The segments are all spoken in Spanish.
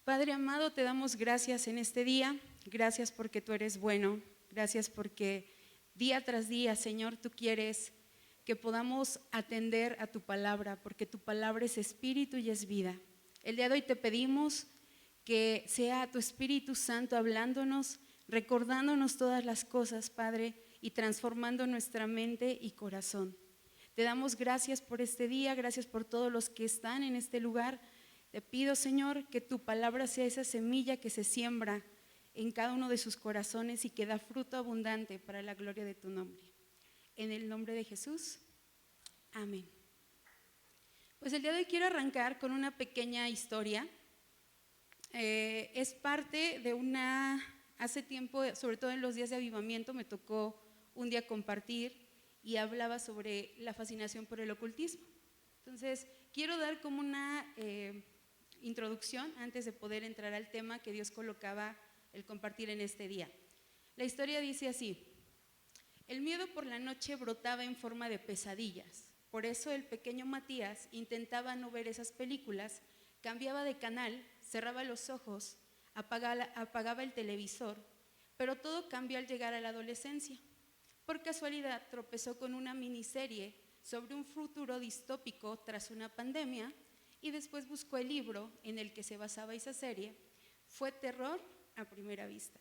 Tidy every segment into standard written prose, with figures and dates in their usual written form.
Padre amado, te damos gracias en este día, gracias porque tú eres bueno, gracias porque día tras día, Señor, tú quieres que podamos atender a tu palabra, porque tu palabra es espíritu y es vida. El día de hoy te pedimos que sea tu Espíritu Santo hablándonos, recordándonos todas las cosas, Padre, y transformando nuestra mente y corazón. Te damos gracias por este día, gracias por todos los que están en este lugar. Te pido, Señor, que tu palabra sea esa semilla que se siembra en cada uno de sus corazones y que da fruto abundante para la gloria de tu nombre. En el nombre de Jesús, amén. Pues el día de hoy quiero arrancar con una pequeña historia. Es parte de hace tiempo, sobre todo en los días de avivamiento, me tocó un día compartir y hablaba sobre la fascinación por el ocultismo. Entonces, quiero dar como una introducción antes de poder entrar al tema que Dios colocaba el compartir en este día. La historia dice así: el miedo por la noche brotaba en forma de pesadillas. Por eso el pequeño Matías intentaba no ver esas películas, cambiaba de canal, cerraba los ojos, apagaba el televisor, pero todo cambió al llegar a la adolescencia. Por casualidad tropezó con una miniserie sobre un futuro distópico tras una pandemia y después buscó el libro en el que se basaba esa serie. Fue terror a primera vista.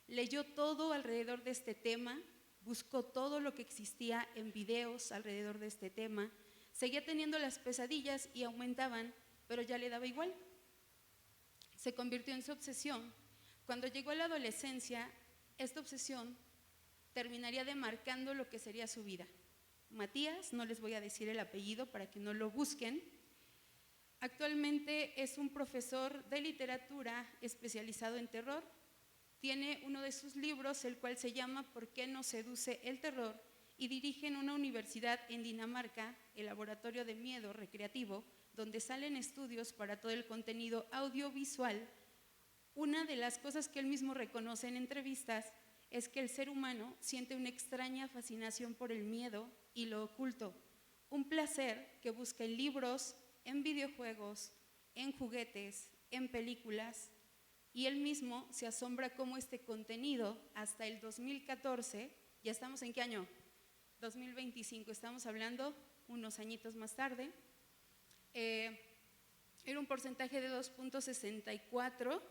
Leyó todo alrededor de este tema, buscó todo lo que existía en videos alrededor de este tema, seguía teniendo las pesadillas y aumentaban, pero ya le daba igual. Se convirtió en su obsesión. Cuando llegó a la adolescencia, esta obsesión terminaría demarcando lo que sería su vida. Matías, no les voy a decir el apellido para que no lo busquen, actualmente es un profesor de literatura especializado en terror. Tiene uno de sus libros, el cual se llama ¿Por qué nos seduce el terror? Y dirige en una universidad en Dinamarca el laboratorio de miedo recreativo, donde salen estudios para todo el contenido audiovisual. Una de las cosas que él mismo reconoce en entrevistas es que el ser humano siente una extraña fascinación por el miedo y lo oculto, un placer que busca en libros, en videojuegos, en juguetes, en películas, y él mismo se asombra cómo este contenido hasta el 2014, ya estamos en ¿qué año? 2025, estamos hablando unos añitos más tarde, era un porcentaje de 2.64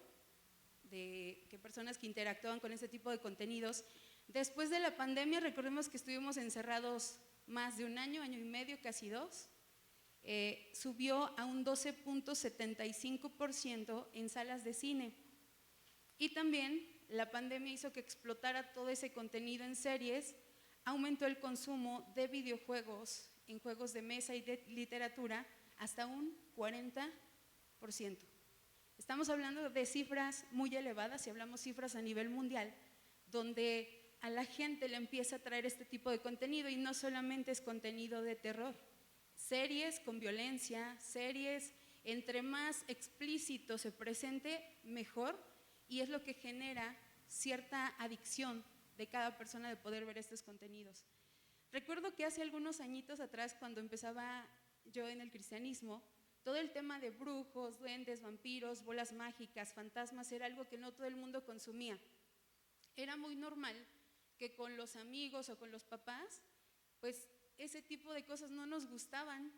de personas que interactuaban con este tipo de contenidos. Después de la pandemia, recordemos que estuvimos encerrados más de un año, año y medio, casi dos, subió a un 12.75% en salas de cine. Y también la pandemia hizo que explotara todo ese contenido en series, aumentó el consumo de videojuegos, en juegos de mesa y de literatura hasta un 40%. Estamos hablando de cifras muy elevadas, si hablamos cifras a nivel mundial, donde a la gente le empieza a traer este tipo de contenido, y no solamente es contenido de terror, series con violencia, series entre más explícito se presente, mejor, y es lo que genera cierta adicción de cada persona de poder ver estos contenidos. Recuerdo que hace algunos añitos atrás, cuando empezaba yo en el cristianismo, todo el tema de brujos, duendes, vampiros, bolas mágicas, fantasmas era algo que no todo el mundo consumía. Era muy normal que con los amigos o con los papás, pues ese tipo de cosas no nos gustaban.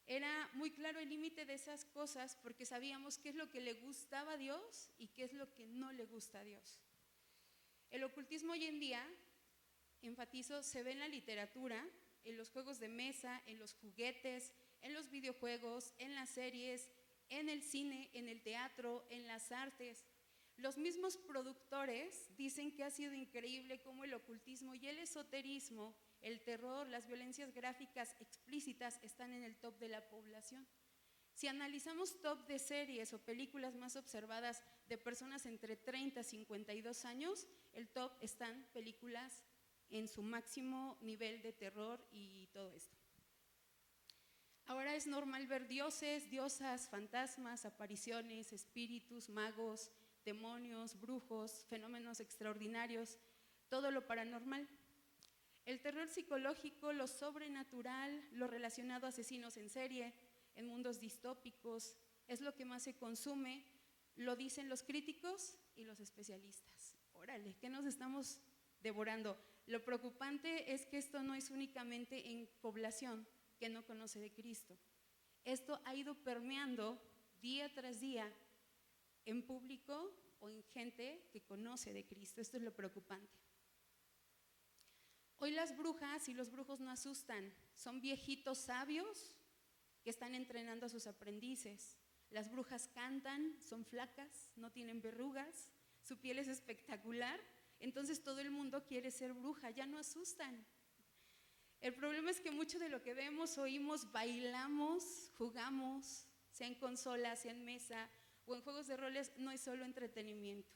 Era muy claro el límite de esas cosas porque sabíamos qué es lo que le gustaba a Dios y qué es lo que no le gusta a Dios. El ocultismo hoy en día, enfatizo, se ve en la literatura, en los juegos de mesa, en los juguetes, en los videojuegos, en las series, en el cine, en el teatro, en las artes. Los mismos productores dicen que ha sido increíble cómo el ocultismo y el esoterismo, el terror, las violencias gráficas explícitas están en el top de la población. Si analizamos top de series o películas más observadas de personas entre 30 y 52 años, el top están películas en su máximo nivel de terror y todo esto. Ahora es normal ver dioses, diosas, fantasmas, apariciones, espíritus, magos, demonios, brujos, fenómenos extraordinarios, todo lo paranormal. El terror psicológico, lo sobrenatural, lo relacionado a asesinos en serie, en mundos distópicos, es lo que más se consume, lo dicen los críticos y los especialistas. Órale, ¿qué nos estamos devorando? Lo preocupante es que esto no es únicamente en población que no conoce de Cristo. Esto ha ido permeando día tras día en público o en gente que conoce de Cristo. Esto es lo preocupante. Hoy las brujas y los brujos no asustan, son viejitos sabios que están entrenando a sus aprendices. Las brujas cantan, son flacas, no tienen verrugas, su piel es espectacular, entonces todo el mundo quiere ser bruja, ya no asustan. El problema es que mucho de lo que vemos, oímos, bailamos, jugamos, sea en consola, sea en mesa o en juegos de roles, no es solo entretenimiento.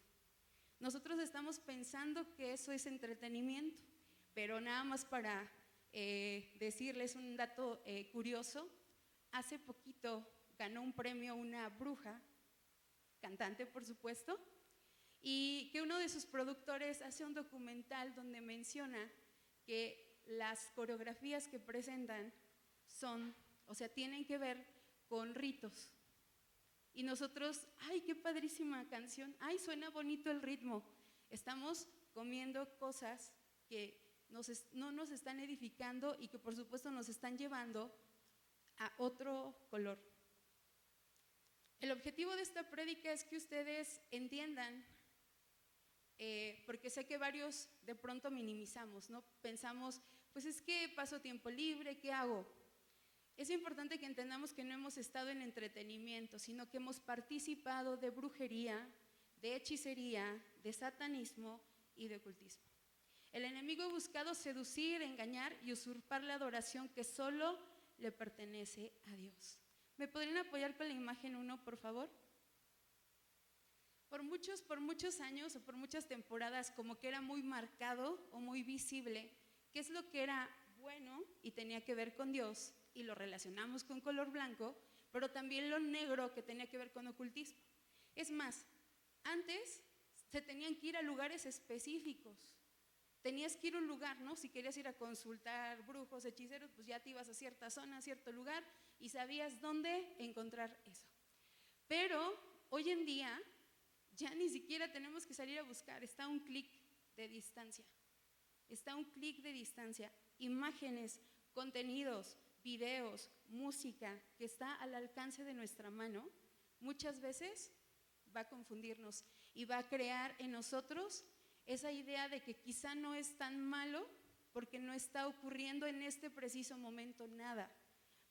Nosotros estamos pensando que eso es entretenimiento, pero nada más para decirles un dato curioso, hace poquito ganó un premio una bruja, cantante por supuesto, y que uno de sus productores hace un documental donde menciona que las coreografías que presentan tienen que ver con ritos. Y nosotros, ¡ay, qué padrísima canción! ¡Ay, suena bonito el ritmo! Estamos comiendo cosas que no nos están edificando y que por supuesto nos están llevando a otro color. El objetivo de esta prédica es que ustedes entiendan, porque sé que varios de pronto minimizamos, ¿no? Pensamos, pues es que paso tiempo libre, ¿qué hago? Es importante que entendamos que no hemos estado en entretenimiento, sino que hemos participado de brujería, de hechicería, de satanismo y de ocultismo. El enemigo ha buscado seducir, engañar y usurpar la adoración que solo le pertenece a Dios. ¿Me podrían apoyar con la imagen 1, por favor? Por muchos años o por muchas temporadas, como que era muy marcado o muy visible qué es lo que era bueno y tenía que ver con Dios, y lo relacionamos con color blanco, pero también lo negro que tenía que ver con ocultismo. Es más, antes se tenían que ir a lugares específicos. Tenías que ir a un lugar, ¿no? Si querías ir a consultar brujos, hechiceros, pues ya te ibas a cierta zona, a cierto lugar y sabías dónde encontrar eso. Pero hoy en día ya ni siquiera tenemos que salir a buscar, está a un clic de distancia. Está a un clic de distancia. Imágenes, contenidos, videos, música que está al alcance de nuestra mano, muchas veces va a confundirnos y va a crear en nosotros esa idea de que quizá no es tan malo porque no está ocurriendo en este preciso momento nada.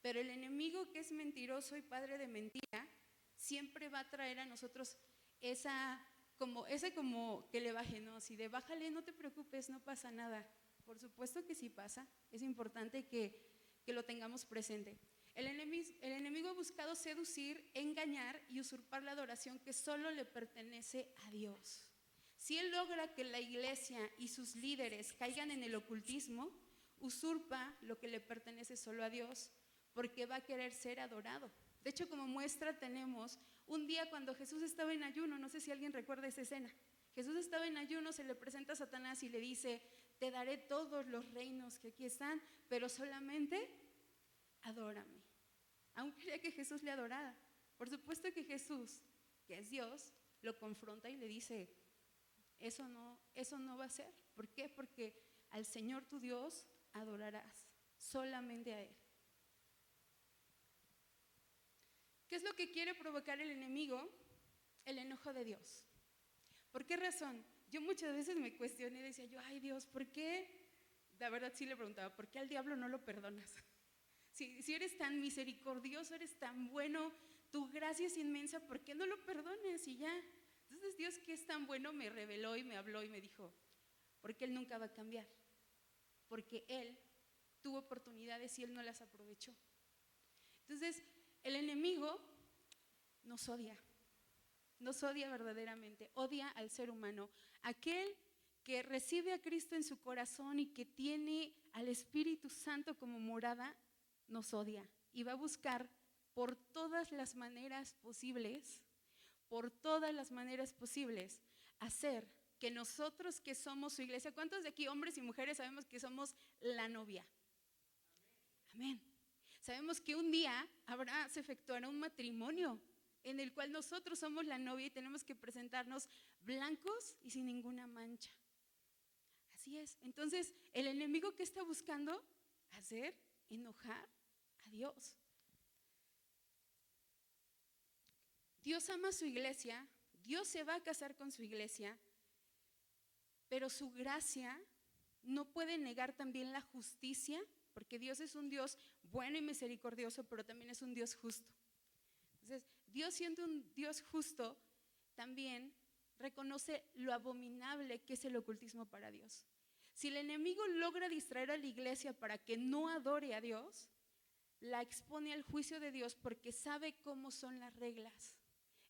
Pero el enemigo, que es mentiroso y padre de mentira, siempre va a traer a nosotros esa como que le baje, ¿no? Así de bájale, no te preocupes, no pasa nada. Por supuesto que sí pasa, es importante que lo tengamos presente. El enemigo ha buscado seducir, engañar y usurpar la adoración que solo le pertenece a Dios. Si él logra que la iglesia y sus líderes caigan en el ocultismo, usurpa lo que le pertenece solo a Dios, porque va a querer ser adorado. De hecho, como muestra tenemos un día cuando Jesús estaba en ayuno, no sé si alguien recuerda esa escena. Jesús estaba en ayuno, se le presenta a Satanás y le dice, te daré todos los reinos que aquí están, pero solamente adórame. Aún quería que Jesús le adorara. Por supuesto que Jesús, que es Dios, lo confronta y le dice, eso no va a ser. ¿Por qué? Porque al Señor tu Dios adorarás, solamente a Él. ¿Qué es lo que quiere provocar el enemigo? El enojo de Dios. ¿Por qué razón? Yo muchas veces me cuestioné y decía yo, ay Dios, ¿por qué? La verdad sí le preguntaba, ¿por qué al diablo no lo perdonas? Si eres tan misericordioso, eres tan bueno, tu gracia es inmensa, ¿por qué no lo perdones? Y ya. Entonces Dios, que es tan bueno, me reveló y me habló y me dijo, porque Él nunca va a cambiar, porque Él tuvo oportunidades y Él no las aprovechó. Entonces el enemigo nos odia verdaderamente, odia al ser humano. Aquel que recibe a Cristo en su corazón y que tiene al Espíritu Santo como morada, nos odia y va a buscar por todas las maneras posibles, hacer que nosotros que somos su iglesia, ¿cuántos de aquí, hombres y mujeres, sabemos que somos la novia? Amén. Sabemos que un día se efectuará un matrimonio en el cual nosotros somos la novia y tenemos que presentarnos blancos y sin ninguna mancha. Así es. Entonces, el enemigo, ¿qué está buscando? Hacer enojar a Dios. Dios ama a su iglesia, Dios se va a casar con su iglesia, pero su gracia no puede negar también la justicia, porque Dios es un Dios bueno y misericordioso, pero también es un Dios justo. Entonces, Dios, siendo un Dios justo, también reconoce lo abominable que es el ocultismo para Dios. Si el enemigo logra distraer a la iglesia para que no adore a Dios, la expone al juicio de Dios porque sabe cómo son las reglas.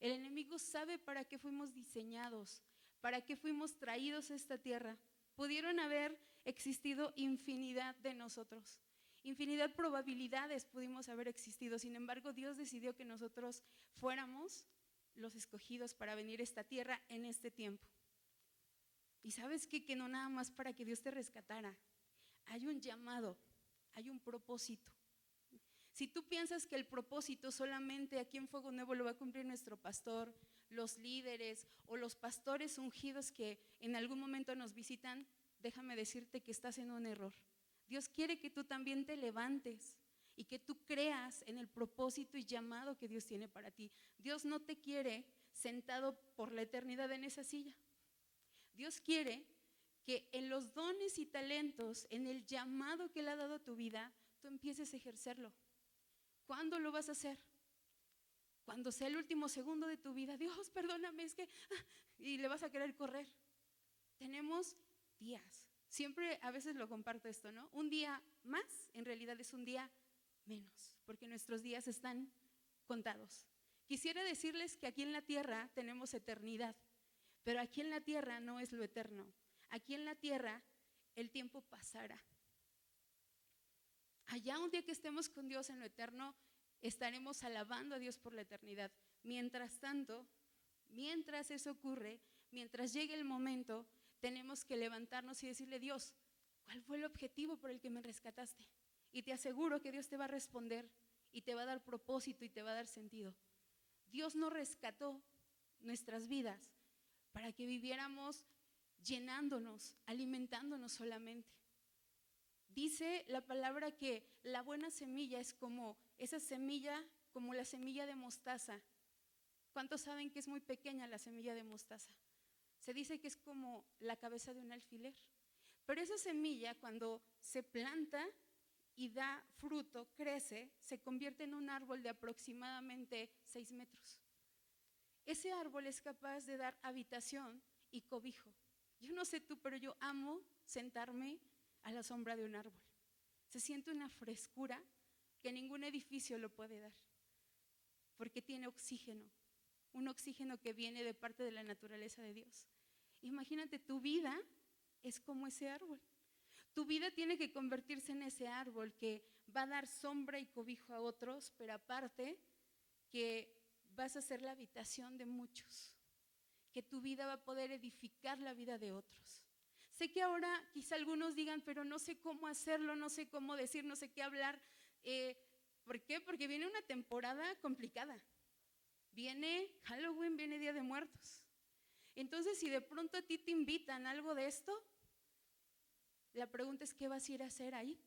El enemigo sabe para qué fuimos diseñados, para qué fuimos traídos a esta tierra. Pudieron haber existido infinidad de nosotros, infinidad de probabilidades pudimos haber existido. Sin embargo, Dios decidió que nosotros fuéramos los escogidos para venir a esta tierra en este tiempo. Y sabes qué, que no nada más para que Dios te rescatara. Hay un llamado, hay un propósito. Si tú piensas que el propósito solamente aquí en Fuego Nuevo lo va a cumplir nuestro pastor, los líderes o los pastores ungidos que en algún momento nos visitan, déjame decirte que estás en un error. Dios quiere que tú también te levantes y que tú creas en el propósito y llamado que Dios tiene para ti. Dios no te quiere sentado por la eternidad en esa silla. Dios quiere que en los dones y talentos, en el llamado que Él ha dado a tu vida, tú empieces a ejercerlo. ¿Cuándo lo vas a hacer? Cuando sea el último segundo de tu vida. Dios, perdóname, es que... Y le vas a querer correr. Tenemos días. Siempre a veces lo comparto esto, ¿no? Un día más en realidad es un día menos, porque nuestros días están contados. Quisiera decirles que aquí en la tierra tenemos eternidad, pero aquí en la tierra no es lo eterno. Aquí en la tierra el tiempo pasará. Allá un día que estemos con Dios en lo eterno, estaremos alabando a Dios por la eternidad. Mientras tanto, mientras eso ocurre, mientras llegue el momento, tenemos que levantarnos y decirle: Dios, ¿cuál fue el objetivo por el que me rescataste? Y te aseguro que Dios te va a responder y te va a dar propósito y te va a dar sentido. Dios no rescató nuestras vidas para que viviéramos llenándonos, alimentándonos solamente. Dice la palabra que la buena semilla es como esa semilla, como la semilla de mostaza. ¿Cuántos saben que es muy pequeña la semilla de mostaza? Se dice que es como la cabeza de un alfiler. Pero esa semilla, cuando se planta y da fruto, crece, se convierte en un árbol de aproximadamente 6 metros. Ese árbol es capaz de dar habitación y cobijo. Yo no sé tú, pero yo amo sentarme a la sombra de un árbol. Se siente una frescura que ningún edificio lo puede dar, porque tiene oxígeno, un oxígeno que viene de parte de la naturaleza de Dios. Imagínate, tu vida es como ese árbol. Tu vida tiene que convertirse en ese árbol que va a dar sombra y cobijo a otros, pero aparte que vas a ser la habitación de muchos, que tu vida va a poder edificar la vida de otros. Sé que ahora quizá algunos digan, pero no sé cómo hacerlo, no sé cómo decir, no sé qué hablar. ¿Por qué? Porque viene una temporada complicada. Viene Halloween, viene Día de Muertos. Entonces, si de pronto a ti te invitan a algo de esto, la pregunta es: ¿qué vas a ir a hacer ahí?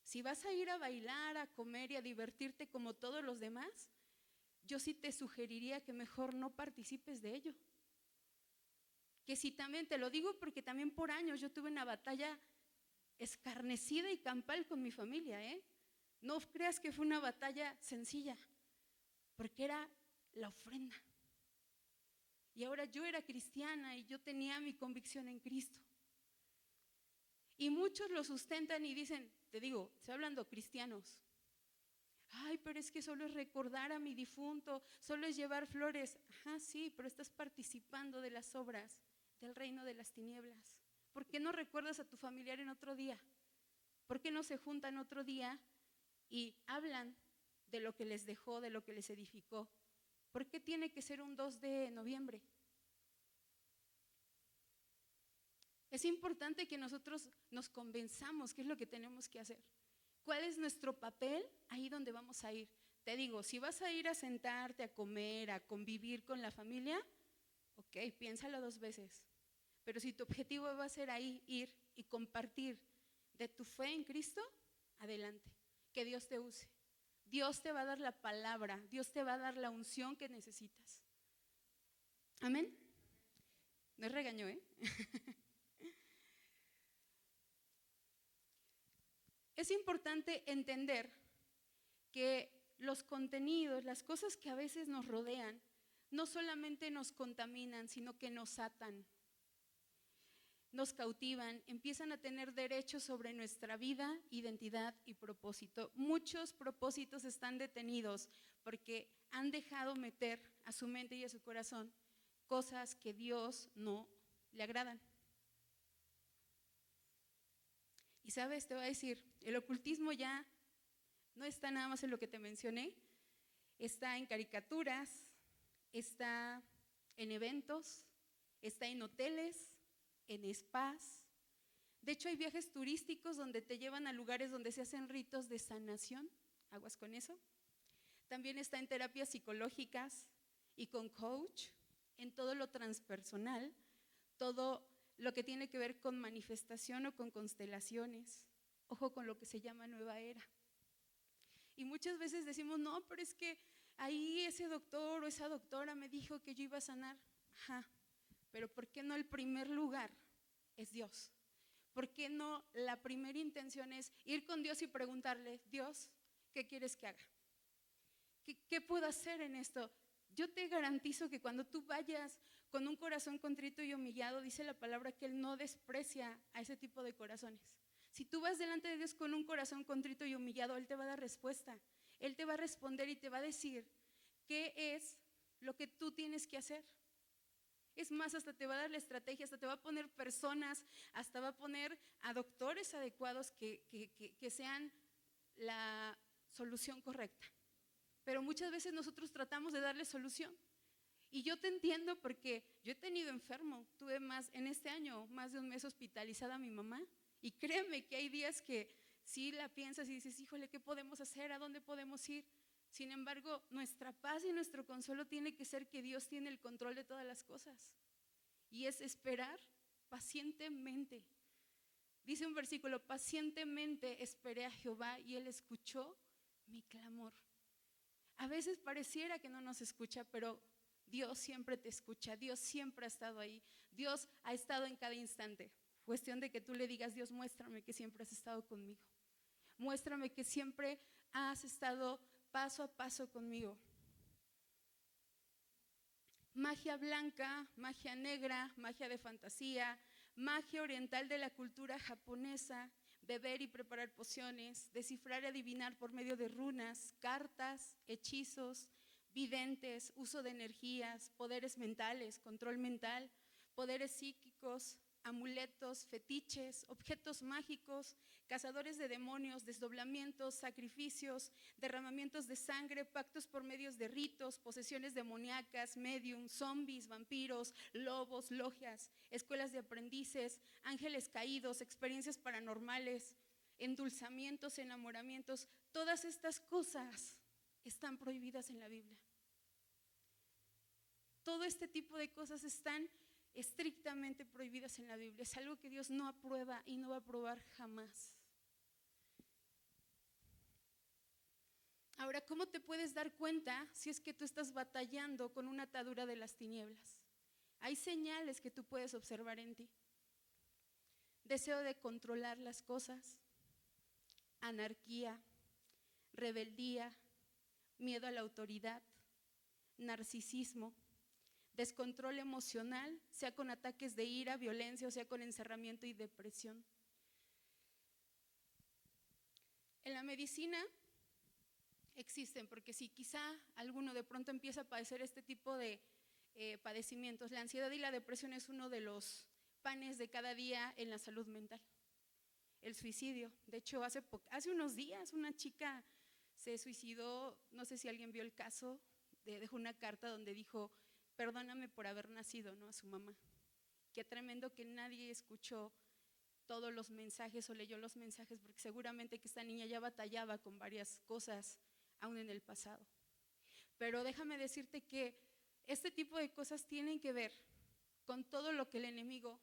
Si vas a ir a bailar, a comer y a divertirte como todos los demás, yo sí te sugeriría que mejor no participes de ello. Que si también, te lo digo porque también por años yo tuve una batalla escarnecida y campal con mi familia, No creas que fue una batalla sencilla, porque era la ofrenda. Y ahora yo era cristiana y yo tenía mi convicción en Cristo. Y muchos lo sustentan y dicen, te digo, estoy hablando cristianos: ay, pero es que solo es recordar a mi difunto, solo es llevar flores. Ajá, sí, pero estás participando de las obras del reino de las tinieblas. ¿Por qué no recuerdas a tu familiar en otro día? ¿Por qué no se juntan otro día y hablan de lo que les dejó, de lo que les edificó? ¿Por qué tiene que ser un 2 de noviembre? Es importante que nosotros nos convenzamos qué es lo que tenemos que hacer. ¿Cuál es nuestro papel ahí donde vamos a ir? te digo, si vas a ir a sentarte, a comer, a convivir con la familia, ok, piénsalo 2 veces. Pero si tu objetivo va a ser ahí, ir y compartir de tu fe en Cristo, adelante, que Dios te use. Dios te va a dar la palabra, Dios te va a dar la unción que necesitas. Amén. No es regaño, ¿eh? Es importante entender que los contenidos, las cosas que a veces nos rodean, no solamente nos contaminan, sino que nos atan, nos cautivan, empiezan a tener derechos sobre nuestra vida, identidad y propósito. Muchos propósitos están detenidos porque han dejado meter a su mente y a su corazón cosas que Dios no le agradan. Y sabes, te voy a decir, el ocultismo ya no está nada más en lo que te mencioné, está en caricaturas, está en eventos, está en hoteles, en spas. De hecho, hay viajes turísticos donde te llevan a lugares donde se hacen ritos de sanación, aguas con eso. También está en terapias psicológicas y con coach, en todo lo transpersonal, todo lo que tiene que ver con manifestación o con constelaciones. Ojo con lo que se llama nueva era. Y muchas veces decimos, no, pero es que ahí ese doctor o esa doctora me dijo que yo iba a sanar. Ajá, pero ¿por qué no el primer lugar es Dios? ¿Por qué no la primera intención es ir con Dios y preguntarle, Dios, ¿qué quieres que haga? ¿Qué puedo hacer en esto? Yo te garantizo que cuando tú vayas con un corazón contrito y humillado, dice la palabra que Él no desprecia a ese tipo de corazones. Si tú vas delante de Dios con un corazón contrito y humillado, Él te va a dar respuesta. Él te va a responder y te va a decir qué es lo que tú tienes que hacer. Es más, hasta te va a dar la estrategia, hasta te va a poner personas, hasta va a poner a doctores adecuados que sean la solución correcta. Pero muchas veces nosotros tratamos de darle solución. Y yo te entiendo porque yo he tenido enfermo, tuve en este año más de un mes hospitalizada a mi mamá. Y créeme que hay días que sí la piensas y dices, híjole, ¿qué podemos hacer? ¿A dónde podemos ir? Sin embargo, nuestra paz y nuestro consuelo tiene que ser que Dios tiene el control de todas las cosas. Y es esperar pacientemente. Dice un versículo, pacientemente esperé a Jehová y Él escuchó mi clamor. A veces pareciera que no nos escucha, pero Dios siempre te escucha, Dios siempre ha estado ahí, Dios ha estado en cada instante. Cuestión de que tú le digas, Dios, muéstrame que siempre has estado conmigo, muéstrame que siempre has estado paso a paso conmigo. Magia blanca, magia negra, magia de fantasía, magia oriental de la cultura japonesa, beber y preparar pociones, descifrar y adivinar por medio de runas, cartas, hechizos, videntes, uso de energías, poderes mentales, control mental, poderes psíquicos, amuletos, fetiches, objetos mágicos, cazadores de demonios, desdoblamientos, sacrificios, derramamientos de sangre, pactos por medios de ritos, posesiones demoníacas, medium, zombies, vampiros, lobos, logias, escuelas de aprendices, ángeles caídos, experiencias paranormales, endulzamientos, enamoramientos. Todas estas cosas están prohibidas en la Biblia. Todo este tipo de cosas están estrictamente prohibidas en la Biblia. Es algo que Dios no aprueba y no va a aprobar jamás. Ahora, ¿cómo te puedes dar cuenta si es que tú estás batallando con una atadura de las tinieblas? Hay señales que tú puedes observar en ti. Deseo de controlar las cosas, anarquía, rebeldía, miedo a la autoridad, narcisismo, descontrol emocional, sea con ataques de ira, violencia o sea con encerramiento y depresión. En la medicina existen, porque si quizá alguno de pronto empieza a padecer este tipo de padecimientos, la ansiedad y la depresión es uno de los panes de cada día en la salud mental. El suicidio, de hecho hace unos días una chica se suicidó, no sé si alguien vio el caso, dejó una carta donde dijo, perdóname por haber nacido, ¿no? A su mamá. Qué tremendo que nadie escuchó todos los mensajes o leyó los mensajes, porque seguramente que esta niña ya batallaba con varias cosas aún en el pasado. Pero déjame decirte que este tipo de cosas tienen que ver con todo lo que el enemigo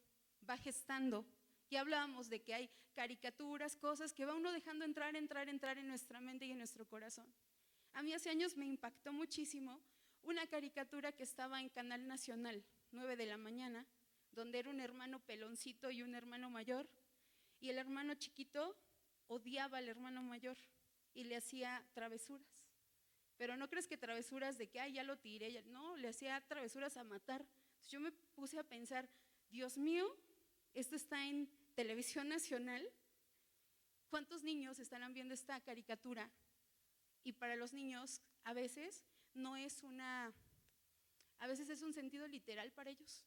va gestando. Y hablábamos de que hay caricaturas, cosas que va uno dejando entrar en nuestra mente y en nuestro corazón. A mí hace años me impactó muchísimo una caricatura que estaba en Canal Nacional, 9 de la mañana, donde era un hermano peloncito y un hermano mayor, y el hermano chiquito odiaba al hermano mayor y le hacía travesuras. Pero no crees que travesuras de que, ay, ya lo tiré, no, le hacía travesuras a matar. Entonces yo me puse a pensar, Dios mío, esto está en televisión nacional, ¿cuántos niños estarán viendo esta caricatura? Y para los niños a veces no es a veces es un sentido literal para ellos.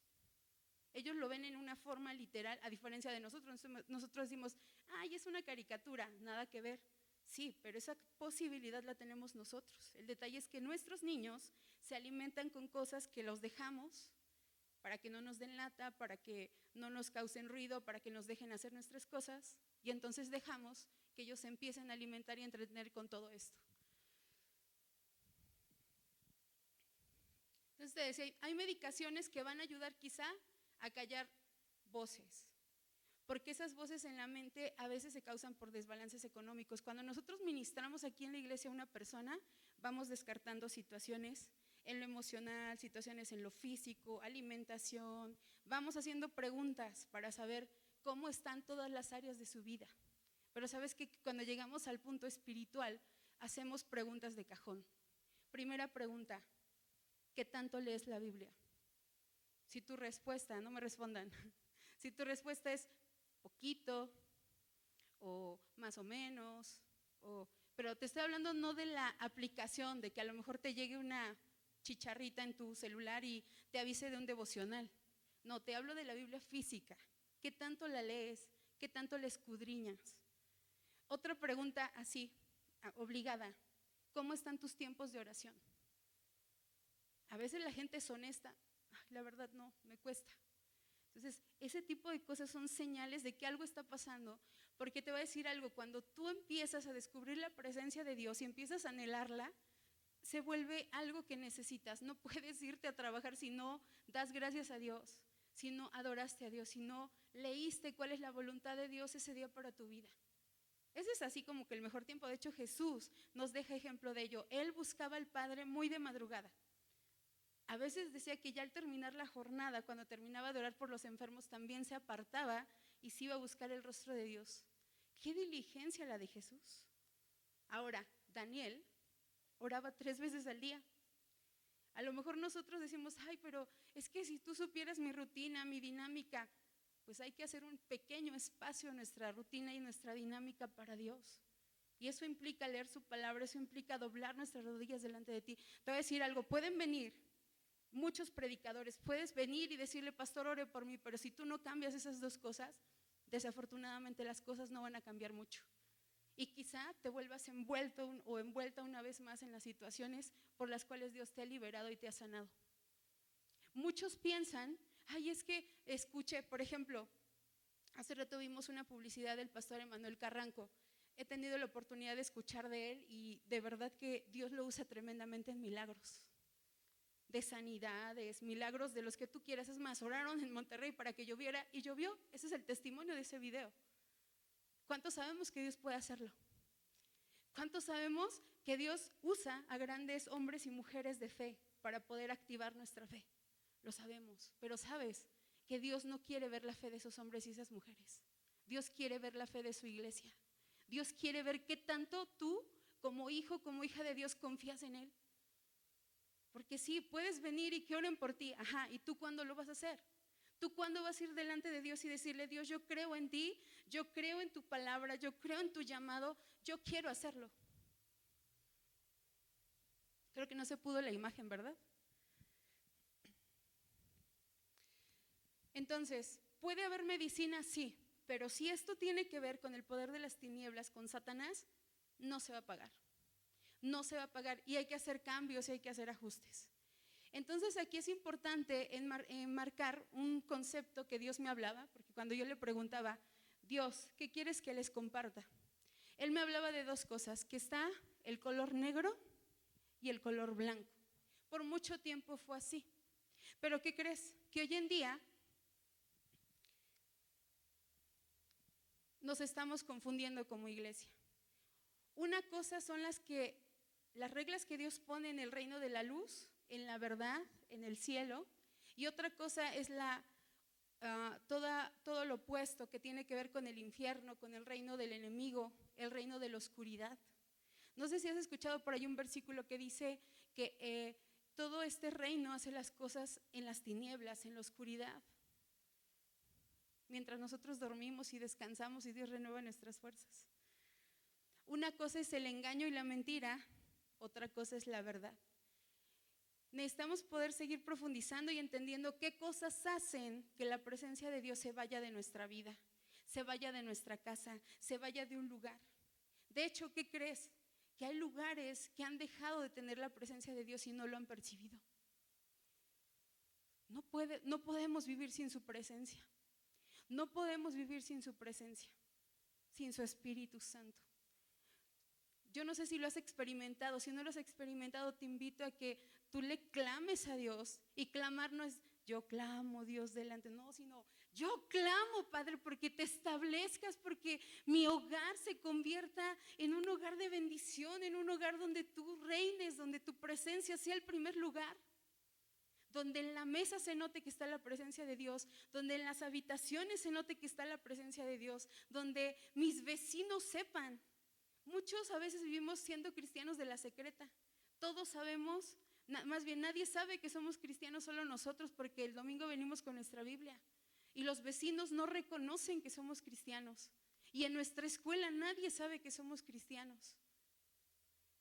Ellos lo ven en una forma literal, a diferencia de nosotros. Nosotros decimos, ay, es una caricatura, nada que ver. Sí, pero esa posibilidad la tenemos nosotros. El detalle es que nuestros niños se alimentan con cosas que los dejamos para que no nos den lata, para que no nos causen ruido, para que nos dejen hacer nuestras cosas, y entonces dejamos que ellos se empiecen a alimentar y a entretener con todo esto. Entonces te decía, hay medicaciones que van a ayudar quizá a callar voces, porque esas voces en la mente a veces se causan por desbalances económicos. Cuando nosotros ministramos aquí en la iglesia a una persona, vamos descartando situaciones en lo emocional, situaciones en lo físico, alimentación, vamos haciendo preguntas para saber cómo están todas las áreas de su vida. Pero sabes que cuando llegamos al punto espiritual, hacemos preguntas de cajón. Primera pregunta, ¿qué tanto lees la Biblia? Si tu respuesta, no me respondan, si tu respuesta es poquito o más o menos, pero te estoy hablando no de la aplicación, de que a lo mejor te llegue una chicharrita en tu celular y te avise de un devocional. No, te hablo de la Biblia física. ¿Qué tanto la lees? ¿Qué tanto la escudriñas? Otra pregunta así, obligada, ¿cómo están tus tiempos de oración? A veces la gente es honesta, ay, la verdad no, me cuesta. Entonces, ese tipo de cosas son señales de que algo está pasando, porque te voy a decir algo, cuando tú empiezas a descubrir la presencia de Dios y empiezas a anhelarla, se vuelve algo que necesitas. No puedes irte a trabajar si no das gracias a Dios, si no adoraste a Dios, si no leíste cuál es la voluntad de Dios ese día para tu vida. Ese es así como que el mejor tiempo. De hecho, Jesús nos deja ejemplo de ello. Él buscaba al Padre muy de madrugada. A veces decía que ya al terminar la jornada, cuando terminaba de orar por los enfermos, también se apartaba y se iba a buscar el rostro de Dios. ¡Qué diligencia la de Jesús! Ahora, Daniel oraba 3 veces al día. A lo mejor nosotros decimos, ay, pero es que si tú supieras mi rutina, mi dinámica, pues hay que hacer un pequeño espacio en nuestra rutina y nuestra dinámica para Dios. Y eso implica leer su palabra, eso implica doblar nuestras rodillas delante de ti. Te voy a decir algo, pueden venir muchos predicadores, puedes venir y decirle, pastor, ore por mí, pero si tú no cambias esas dos cosas, desafortunadamente las cosas no van a cambiar mucho. Y quizá te vuelvas envuelto o envuelta una vez más en las situaciones por las cuales Dios te ha liberado y te ha sanado. Muchos piensan, ay, es que escuché, por ejemplo, hace rato vimos una publicidad del pastor Emanuel Carranco. He tenido la oportunidad de escuchar de él y de verdad que Dios lo usa tremendamente en milagros, de sanidades, milagros de los que tú quieras. Es más, oraron en Monterrey para que lloviera y llovió. Ese es el testimonio de ese video. ¿Cuántos sabemos que Dios puede hacerlo? ¿Cuántos sabemos que Dios usa a grandes hombres y mujeres de fe para poder activar nuestra fe? Lo sabemos, pero sabes que Dios no quiere ver la fe de esos hombres y esas mujeres. Dios quiere ver la fe de su iglesia. Dios quiere ver qué tanto tú, como hijo, como hija de Dios, confías en Él. Porque sí, puedes venir y que oren por ti, ajá, ¿y tú cuándo lo vas a hacer? ¿Tú cuándo vas a ir delante de Dios y decirle, Dios, yo creo en ti, yo creo en tu palabra, yo creo en tu llamado, yo quiero hacerlo? Creo que no se pudo la imagen, ¿verdad? Entonces, ¿puede haber medicina? Sí, pero si esto tiene que ver con el poder de las tinieblas, con Satanás, no se va a pagar. No se va a pagar y hay que hacer cambios y hay que hacer ajustes. Entonces aquí es importante enmarcar un concepto que Dios me hablaba, porque cuando yo le preguntaba, Dios, ¿qué quieres que les comparta? Él me hablaba de dos cosas, que está el color negro y el color blanco. Por mucho tiempo fue así. Pero ¿qué crees? Que hoy en día nos estamos confundiendo como iglesia. Una cosa son las reglas que Dios pone en el reino de la luz, en la verdad, en el cielo, y otra cosa es todo lo opuesto que tiene que ver con el infierno, con el reino del enemigo, el reino de la oscuridad. No sé si has escuchado por ahí un versículo que dice que todo este reino hace las cosas en las tinieblas, en la oscuridad, mientras nosotros dormimos y descansamos y Dios renueva nuestras fuerzas. Una cosa es el engaño y la mentira, otra cosa es la verdad. Necesitamos poder seguir profundizando y entendiendo qué cosas hacen que la presencia de Dios se vaya de nuestra vida, se vaya de nuestra casa, se vaya de un lugar. De hecho, ¿qué crees? Que hay lugares que han dejado de tener la presencia de Dios y no lo han percibido. No podemos vivir sin su presencia. No podemos vivir sin su presencia, sin su Espíritu Santo. Yo no sé si lo has experimentado. Si no lo has experimentado, te invito a que tú le clames a Dios. Y clamar no es yo clamo, Dios, delante, no, sino yo clamo, Padre, porque te establezcas, porque mi hogar se convierta en un hogar de bendición, en un hogar donde tú reines, donde tu presencia sea el primer lugar, donde en la mesa se note que está la presencia de Dios, donde en las habitaciones se note que está la presencia de Dios, donde mis vecinos sepan. Muchos a veces vivimos siendo cristianos de la secreta. Todos sabemos, más bien nadie sabe que somos cristianos, solo nosotros, porque el domingo venimos con nuestra Biblia. Y los vecinos no reconocen que somos cristianos. Y en nuestra escuela nadie sabe que somos cristianos.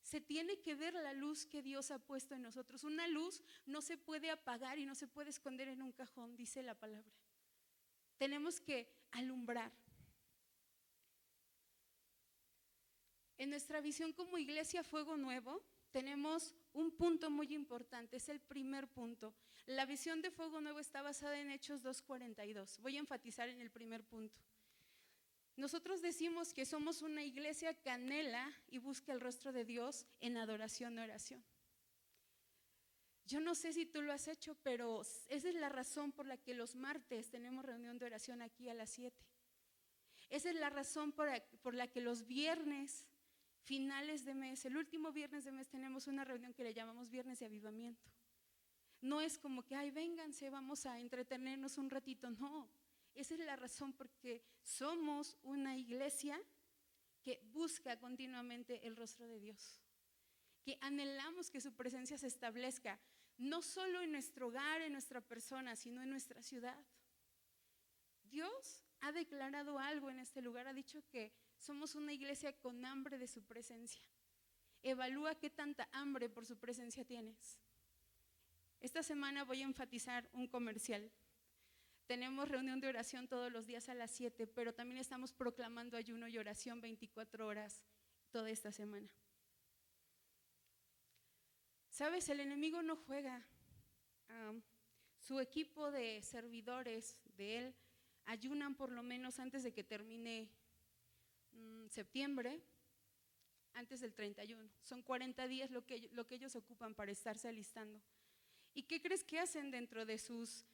Se tiene que ver la luz que Dios ha puesto en nosotros. Una luz no se puede apagar y no se puede esconder en un cajón, dice la palabra. Tenemos que alumbrar. En nuestra visión como iglesia Fuego Nuevo tenemos un punto muy importante, es el primer punto. La visión de Fuego Nuevo está basada en Hechos 2:42. Voy a enfatizar en el primer punto. Nosotros decimos que somos una iglesia que anhela y busca el rostro de Dios en adoración y oración. Yo no sé si tú lo has hecho, pero esa es la razón por la que los martes tenemos reunión de oración aquí a las 7. Esa es la razón por la que los viernes finales de mes, el último viernes de mes, tenemos una reunión que le llamamos Viernes de Avivamiento. No es como que, ay, vénganse, vamos a entretenernos un ratito. No, esa es la razón porque somos una iglesia que busca continuamente el rostro de Dios, que anhelamos que su presencia se establezca, no solo en nuestro hogar, en nuestra persona, sino en nuestra ciudad. Dios ha declarado algo en este lugar, ha dicho que somos una iglesia con hambre de su presencia. Evalúa qué tanta hambre por su presencia tienes. Esta semana voy a enfatizar un comercial. Tenemos reunión de oración todos los días a las 7, pero también estamos proclamando ayuno y oración 24 horas toda esta semana. ¿Sabes? El enemigo no juega. Su equipo de servidores de él ayunan por lo menos antes de que termine septiembre, antes del 31. Son 40 días lo que ellos ocupan para estarse alistando. ¿Y qué crees que hacen dentro de sus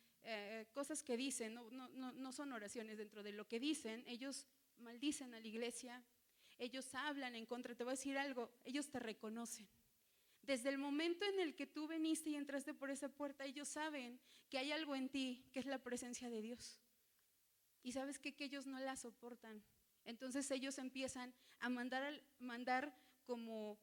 cosas que dicen? No son oraciones, dentro de lo que dicen, ellos maldicen a la iglesia, ellos hablan en contra. Te voy a decir algo, ellos te reconocen. Desde el momento en el que tú viniste y entraste por esa puerta, ellos saben que hay algo en ti, que es la presencia de Dios. Y sabes que ellos no la soportan. Entonces ellos empiezan a mandar como,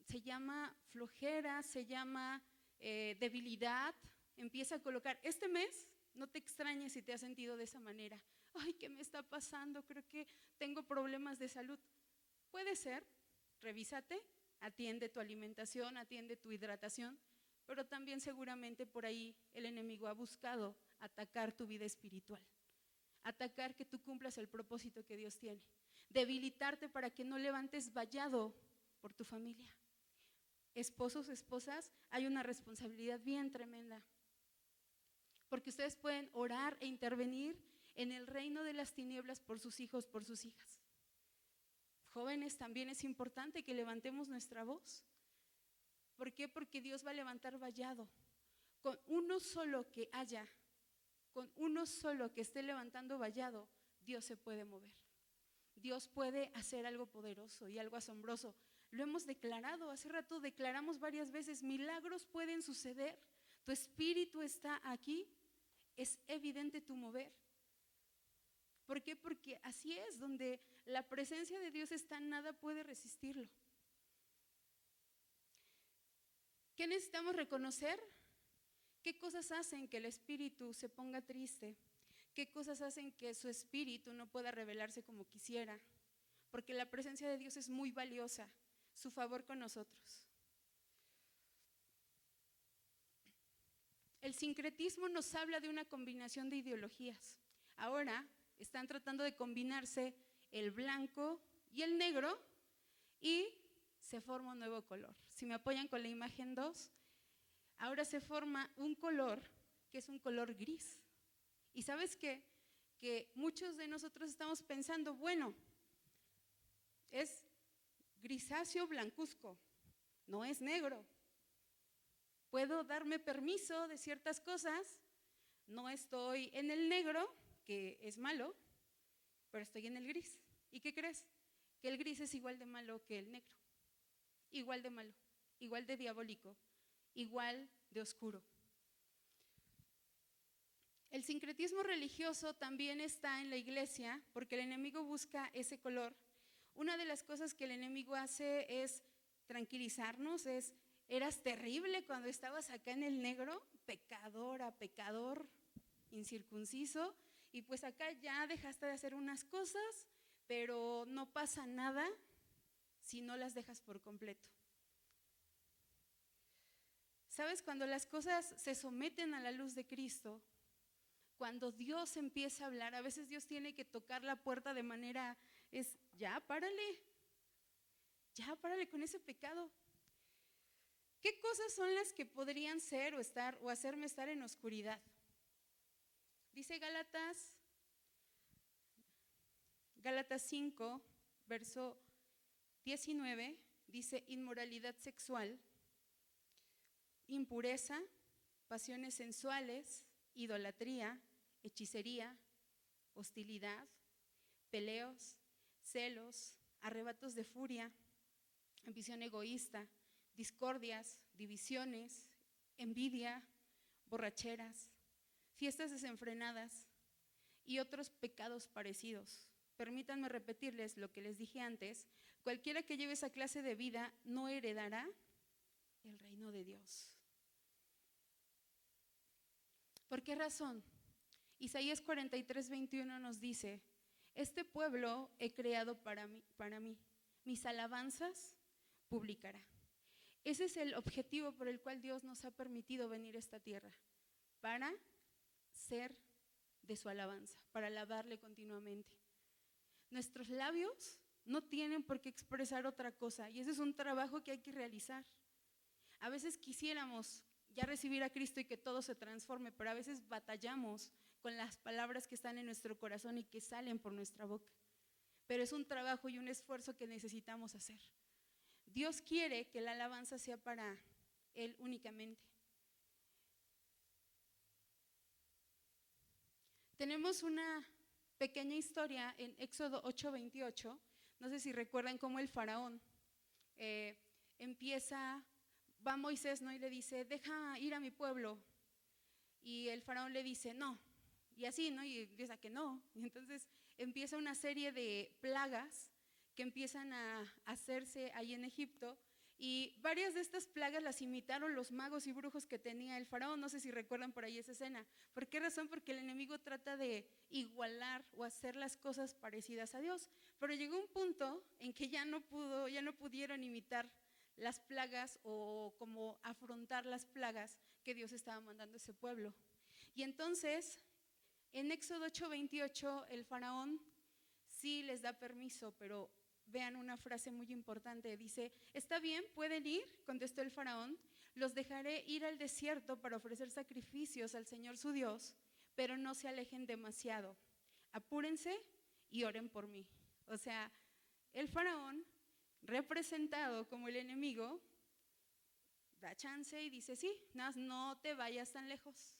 se llama flojera, se llama debilidad. Empieza a colocar, este mes, no te extrañes si te has sentido de esa manera. Ay, ¿qué me está pasando? Creo que tengo problemas de salud. Puede ser, revísate, atiende tu alimentación, atiende tu hidratación, pero también seguramente por ahí el enemigo ha buscado atacar tu vida espiritual, atacar que tú cumplas el propósito que Dios tiene, debilitarte para que no levantes vallado por tu familia. Esposos, esposas, hay una responsabilidad bien tremenda, porque ustedes pueden orar e intervenir en el reino de las tinieblas por sus hijos, por sus hijas. Jóvenes, también es importante que levantemos nuestra voz. ¿Por qué? Porque Dios va a levantar vallado. Con uno solo que haya, con uno solo que esté levantando vallado, Dios se puede mover. Dios puede hacer algo poderoso y algo asombroso. Lo hemos declarado, hace rato declaramos varias veces, milagros pueden suceder. Tu espíritu está aquí, es evidente tu mover. ¿Por qué? Porque así es, donde la presencia de Dios está, nada puede resistirlo. ¿Qué necesitamos reconocer? ¿Qué cosas hacen que el espíritu se ponga triste? ¿Qué cosas hacen que su espíritu no pueda revelarse como quisiera? Porque la presencia de Dios es muy valiosa, su favor con nosotros. El sincretismo nos habla de una combinación de ideologías. Ahora están tratando de combinarse el blanco y el negro y se forma un nuevo color. Si me apoyan con la imagen 2, ahora se forma un color que es un color gris. ¿Y sabes qué? Que muchos de nosotros estamos pensando, bueno, es grisáceo blancuzco, no es negro. Puedo darme permiso de ciertas cosas, no estoy en el negro, que es malo, pero estoy en el gris. ¿Y qué crees? Que el gris es igual de malo que el negro, igual de malo, igual de diabólico, igual de oscuro. El sincretismo religioso también está en la iglesia porque el enemigo busca ese color. Una de las cosas que el enemigo hace es tranquilizarnos, eras terrible cuando estabas acá en el negro, pecadora, pecador, incircunciso, y pues acá ya dejaste de hacer unas cosas, pero no pasa nada si no las dejas por completo. ¿Sabes? Cuando las cosas se someten a la luz de Cristo, cuando Dios empieza a hablar, a veces Dios tiene que tocar la puerta de manera, ya párale con ese pecado. ¿Qué cosas son las que podrían ser o hacerme estar en oscuridad? Dice Gálatas 5, verso 19, dice inmoralidad sexual, impureza, pasiones sensuales, idolatría, hechicería, hostilidad, peleos, celos, arrebatos de furia, ambición egoísta, discordias, divisiones, envidia, borracheras, fiestas desenfrenadas y otros pecados parecidos. Permítanme repetirles lo que les dije antes: cualquiera que lleve esa clase de vida no heredará el reino de Dios. ¿Por qué razón? Isaías 43, 21 nos dice: este pueblo he creado para mí, mis alabanzas publicará. Ese es el objetivo por el cual Dios nos ha permitido venir a esta tierra, para ser de su alabanza, para alabarle continuamente. Nuestros labios no tienen por qué expresar otra cosa, y ese es un trabajo que hay que realizar. A veces quisiéramos ya recibir a Cristo y que todo se transforme, pero a veces batallamos con las palabras que están en nuestro corazón y que salen por nuestra boca. Pero es un trabajo y un esfuerzo que necesitamos hacer. Dios quiere que la alabanza sea para Él únicamente. Tenemos una pequeña historia en Éxodo 8:28. No sé si recuerdan cómo el faraón va Moisés, ¿no? Y le dice: deja ir a mi pueblo. Y el faraón le dice: no. Y así, ¿no? Y empieza que no. Y entonces empieza una serie de plagas que empiezan a hacerse ahí en Egipto. Y varias de estas plagas las imitaron los magos y brujos que tenía el faraón. No sé si recuerdan por ahí esa escena. ¿Por qué razón? Porque el enemigo trata de igualar o hacer las cosas parecidas a Dios. Pero llegó un punto en que ya no pudieron imitar las plagas o como afrontar las plagas que Dios estaba mandando a ese pueblo. Y entonces, en Éxodo 8:28, el faraón sí les da permiso, pero vean una frase muy importante. Dice: está bien, pueden ir, contestó el faraón, los dejaré ir al desierto para ofrecer sacrificios al Señor su Dios, pero no se alejen demasiado. Apúrense y oren por mí. O sea, el faraón, representado como el enemigo, da chance y dice, sí, no te vayas tan lejos.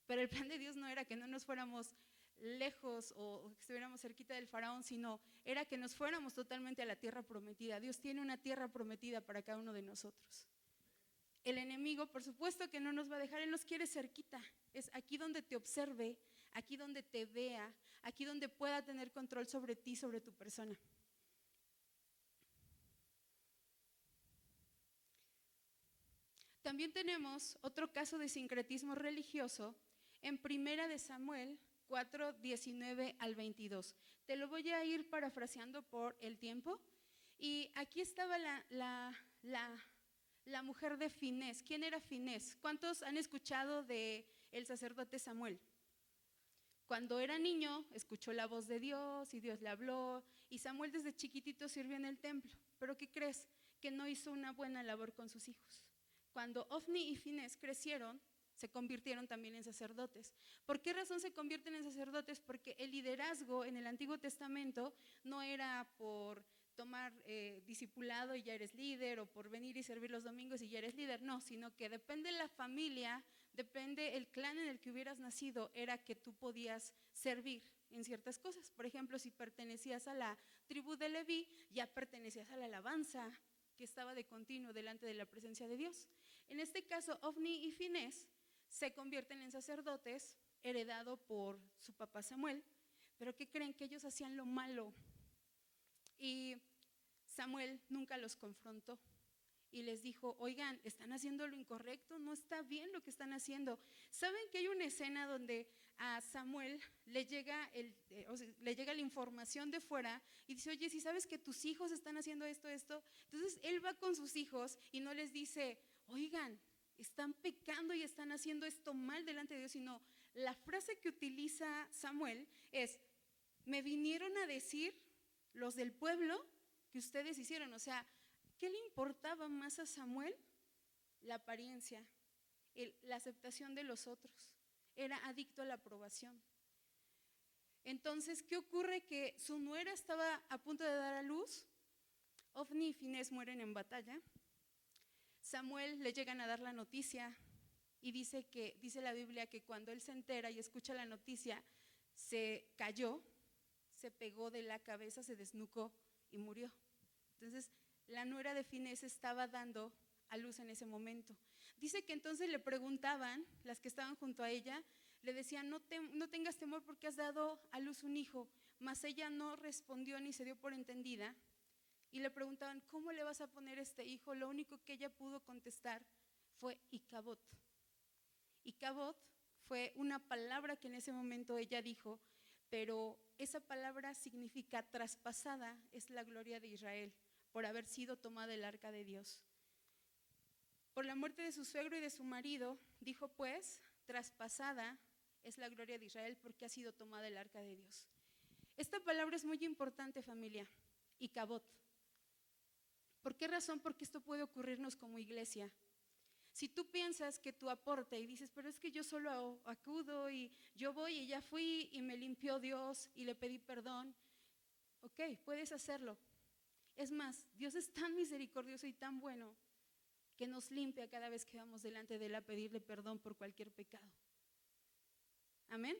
Pero el plan de Dios no era que no nos fuéramos lejos o que estuviéramos cerquita del faraón, sino era que nos fuéramos totalmente a la tierra prometida. Dios tiene una tierra prometida para cada uno de nosotros. El enemigo, por supuesto que no nos va a dejar, él nos quiere cerquita. Es aquí donde te observe, aquí donde te vea, aquí donde pueda tener control sobre ti, sobre tu persona. También tenemos otro caso de sincretismo religioso en Primera de Samuel 4, 19 al 22. Te lo voy a ir parafraseando por el tiempo. Y aquí estaba la mujer de Finés. ¿Quién era Finés? ¿Cuántos han escuchado de el sacerdote Samuel? Cuando era niño, escuchó la voz de Dios y Dios le habló. Y Samuel desde chiquitito sirvió en el templo. ¿Pero qué crees? Que no hizo una buena labor con sus hijos. Cuando Ofni y Finés crecieron, se convirtieron también en sacerdotes. ¿Por qué razón se convierten en sacerdotes? Porque el liderazgo en el Antiguo Testamento no era por tomar discipulado y ya eres líder, o por venir y servir los domingos y ya eres líder, no, sino que depende la familia, depende el clan en el que hubieras nacido, era que tú podías servir en ciertas cosas. Por ejemplo, si pertenecías a la tribu de Leví, ya pertenecías a la alabanza que estaba de continuo delante de la presencia de Dios. En este caso, Ofni y Finés se convierten en sacerdotes, heredado por su papá Samuel, pero ¿qué creen? Que ellos hacían lo malo y Samuel nunca los confrontó y les dijo, oigan, están haciendo lo incorrecto, no está bien lo que están haciendo. ¿Saben que hay una escena donde a Samuel le llega la información de fuera y dice, oye, si sabes que tus hijos están haciendo esto, entonces él va con sus hijos y no les dice, oigan, están pecando y están haciendo esto mal delante de Dios, sino la frase que utiliza Samuel es, me vinieron a decir los del pueblo que ustedes hicieron. O sea, ¿qué le importaba más a Samuel? La apariencia, la aceptación de los otros. Era adicto a la aprobación. Entonces, ¿qué ocurre? Que su nuera estaba a punto de dar a luz. Ofni y Finés mueren en batalla. Samuel le llegan a dar la noticia y dice la Biblia que cuando él se entera y escucha la noticia, se cayó, se pegó de la cabeza, se desnucó y murió. Entonces, la nuera de Finés estaba dando a luz en ese momento. Dice que entonces le preguntaban, las que estaban junto a ella, le decían, no tengas temor porque has dado a luz un hijo, mas ella no respondió ni se dio por entendida. Y le preguntaban, ¿cómo le vas a poner este hijo? Lo único que ella pudo contestar fue Icabod. Icabod fue una palabra que en ese momento ella dijo, pero esa palabra significa traspasada, es la gloria de Israel, por haber sido tomada el arca de Dios. Por la muerte de su suegro y de su marido, dijo pues, traspasada es la gloria de Israel porque ha sido tomada el arca de Dios. Esta palabra es muy importante, familia, Icabod. ¿Por qué razón? Porque esto puede ocurrirnos como iglesia. Si tú piensas que tu aporte y dices, pero es que yo solo acudo y yo voy y ya fui y me limpió Dios y le pedí perdón, ok, puedes hacerlo. Es más, Dios es tan misericordioso y tan bueno que nos limpia cada vez que vamos delante de Él a pedirle perdón por cualquier pecado. Amén.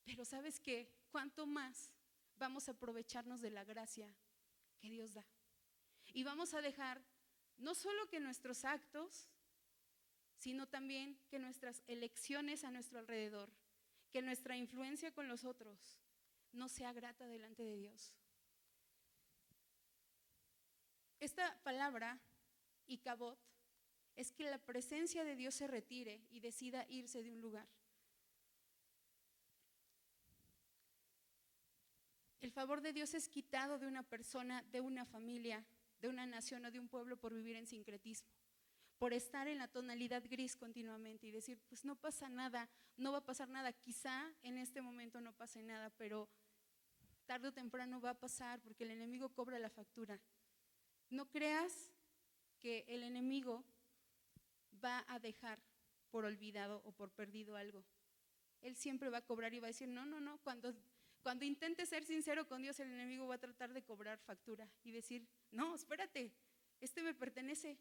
Pero ¿sabes qué? ¿Cuánto más vamos a aprovecharnos de la gracia que Dios da? Y vamos a dejar no solo que nuestros actos, sino también que nuestras elecciones a nuestro alrededor, que nuestra influencia con los otros no sea grata delante de Dios. Esta palabra, Icabod, es que la presencia de Dios se retire y decida irse de un lugar. El favor de Dios es quitado de una persona, de una familia, de una nación o de un pueblo por vivir en sincretismo, por estar en la tonalidad gris continuamente y decir, pues no pasa nada, no va a pasar nada, quizá en este momento no pase nada, pero tarde o temprano va a pasar porque el enemigo cobra la factura. No creas que el enemigo va a dejar por olvidado o por perdido algo. Él siempre va a cobrar y va a decir, no, Cuando intentes ser sincero con Dios, el enemigo va a tratar de cobrar factura y decir, no, espérate, este me pertenece.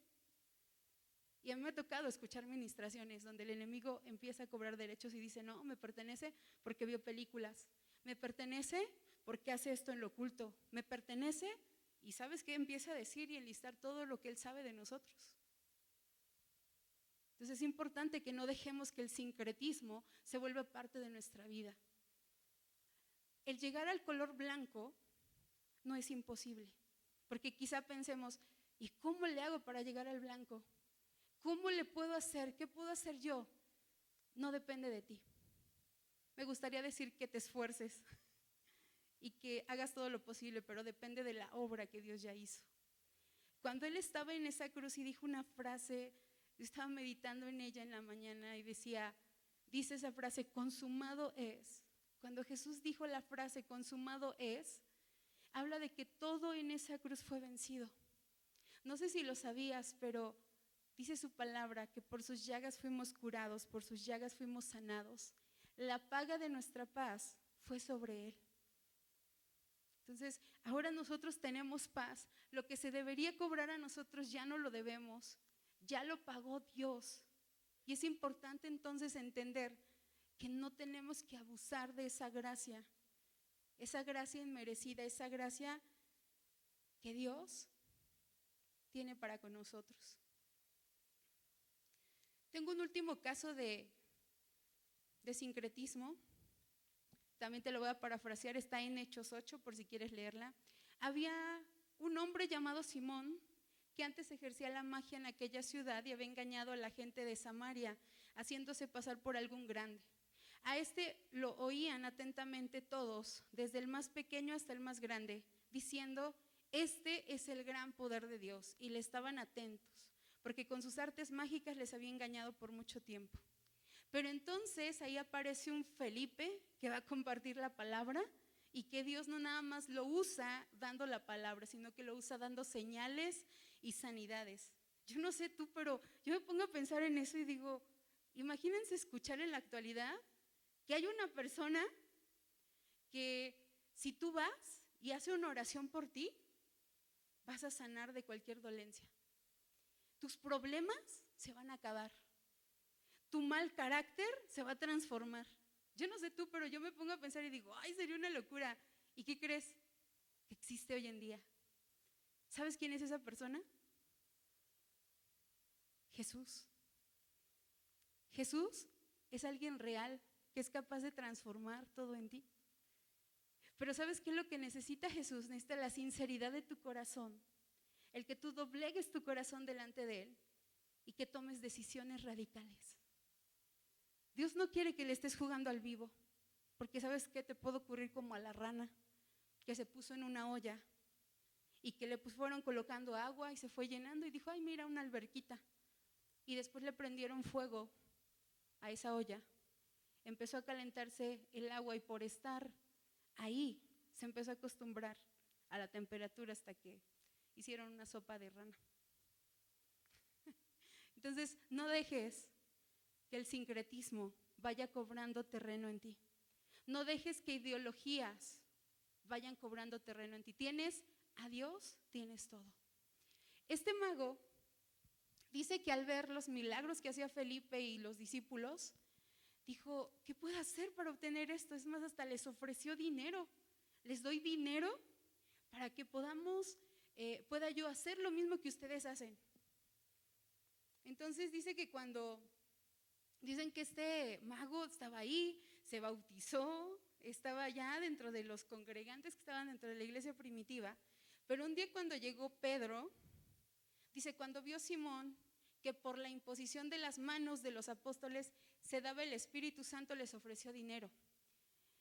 Y a mí me ha tocado escuchar ministraciones donde el enemigo empieza a cobrar derechos y dice, no, me pertenece porque vio películas, me pertenece porque hace esto en lo oculto, me pertenece, y ¿sabes qué? Empieza a decir y enlistar todo lo que él sabe de nosotros. Entonces es importante que no dejemos que el sincretismo se vuelva parte de nuestra vida. El llegar al color blanco no es imposible, porque quizá pensemos, ¿y cómo le hago para llegar al blanco? ¿Cómo le puedo hacer? ¿Qué puedo hacer yo? No depende de ti. Me gustaría decir que te esfuerces y que hagas todo lo posible, pero depende de la obra que Dios ya hizo. Cuando Él estaba en esa cruz y dijo una frase, yo estaba meditando en ella en la mañana y dice esa frase, consumado es. Cuando Jesús dijo la frase, consumado es, habla de que todo en esa cruz fue vencido. No sé si lo sabías, pero dice su palabra que por sus llagas fuimos curados, por sus llagas fuimos sanados. La paga de nuestra paz fue sobre Él. Entonces, ahora nosotros tenemos paz. Lo que se debería cobrar a nosotros ya no lo debemos, ya lo pagó Dios. Y es importante entonces entender que no tenemos que abusar de esa gracia inmerecida, esa gracia que Dios tiene para con nosotros. Tengo un último caso de sincretismo. También te lo voy a parafrasear, está en Hechos 8 por si quieres leerla. Había un hombre llamado Simón que antes ejercía la magia en aquella ciudad y había engañado a la gente de Samaria, haciéndose pasar por algún grande. A este lo oían atentamente todos, desde el más pequeño hasta el más grande, diciendo, este es el gran poder de Dios, y le estaban atentos, porque con sus artes mágicas les había engañado por mucho tiempo. Pero entonces ahí aparece un Felipe que va a compartir la palabra y que Dios no nada más lo usa dando la palabra, sino que lo usa dando señales y sanidades. Yo no sé tú, pero yo me pongo a pensar en eso y digo, imagínense escuchar en la actualidad que hay una persona que si tú vas y hace una oración por ti, vas a sanar de cualquier dolencia. Tus problemas se van a acabar. Tu mal carácter se va a transformar. Yo no sé tú, pero yo me pongo a pensar y digo, ay, sería una locura. ¿Y qué crees? Que existe hoy en día. ¿Sabes quién es esa persona? Jesús. Jesús es alguien real que es capaz de transformar todo en ti. Pero ¿sabes qué es lo que necesita Jesús? Necesita la sinceridad de tu corazón, el que tú doblegues tu corazón delante de Él y que tomes decisiones radicales. Dios no quiere que le estés jugando al vivo, porque ¿sabes qué? Te puede ocurrir como a la rana que se puso en una olla y que le fueron colocando agua y se fue llenando y dijo, ay, mira, una alberquita. Y después le prendieron fuego a esa olla. Empezó a calentarse el agua y por estar ahí se empezó a acostumbrar a la temperatura hasta que hicieron una sopa de rana. Entonces, no dejes que el sincretismo vaya cobrando terreno en ti. No dejes que ideologías vayan cobrando terreno en ti. Tienes a Dios, tienes todo. Este mago dice que al ver los milagros que hacía Felipe y los discípulos, dijo, ¿qué puedo hacer para obtener esto? Es más, hasta les ofreció dinero. Les doy dinero para que pueda yo hacer lo mismo que ustedes hacen. Entonces dice que dicen que este mago estaba ahí, se bautizó, estaba ya dentro de los congregantes que estaban dentro de la iglesia primitiva, pero un día cuando llegó Pedro, dice, cuando vio Simón que por la imposición de las manos de los apóstoles se daba el Espíritu Santo, les ofreció dinero.